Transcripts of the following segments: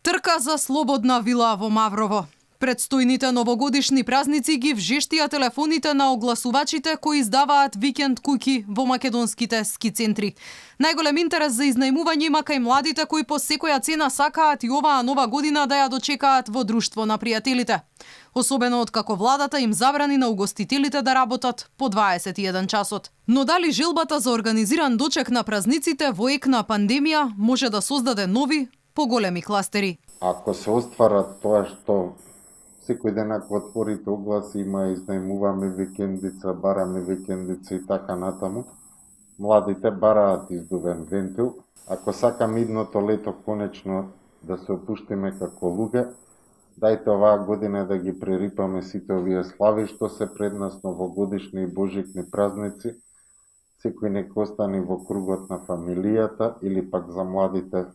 Трка за слободна вила во Маврово. Предстојните новогодишни празници ги вжештија телефоните на огласувачите кои издаваат викенд куќи во македонските ски центри. Најголем интерес за изнајмување има кај младите кои по секоја цена сакаат и оваа нова година да ја дочекаат во друштво на пријателите. Особено откако владата им забрани на угостителите да работат по 21 часот. Но дали желбата за организиран дочек на празниците во ек на пандемија може да создаде нови, поголеми кластери? Ако се остварат тоа што секој ден ако отворите оглас има изнајмуваме викендица, бараме викендица и така натаму, младите бараат издувен вентил. Ако сакаме идното лето конечно да се опуштиме како луѓе, дајте оваа година да ги прерипаме сите овие слави што се пред нас, новогодишни и божикни празници. Секој нека остане во кругот на фамилијата или пак за младите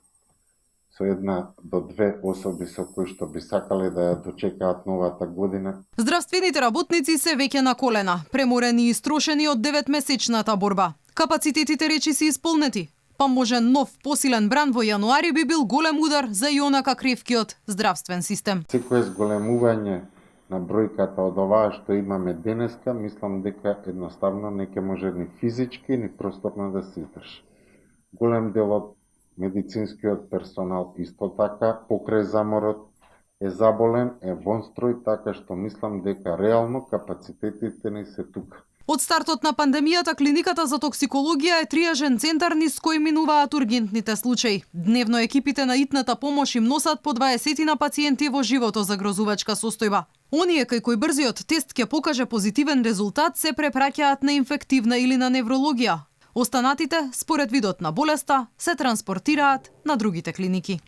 со една до две особи со кои што би сакале да ја дочекаат новата година. Здравствените работници се веќе на колена, преморени и истрошени од 9-месечната борба. Капацитетите речиси исполнети, па може нов посилен бран во јануари би бил голем удар за и онака кревкиот здравствен систем. Секој зголемување на бројката од оваа што имаме денеска, мислам дека едноставно не ќе може ни физички, ни просторно да се издржи. Голем дел од медицинскиот персонал исто така, покрај заморот, е заболен, е вон строј, така што мислам дека реално капацитетите ни се тука. Од стартот на пандемијата, клиниката за токсикологија е триажен центар низ кој минуваат ургентните случаи. Дневно екипите на итната помош им носат по 20 на пациенти во животозагрозувачка состојба. Оние кај кои брзиот тест ќе покаже позитивен резултат се препраќаат на инфективна или на неврологија. Останатите, според видот на болеста, се транспортираат на другите клиники.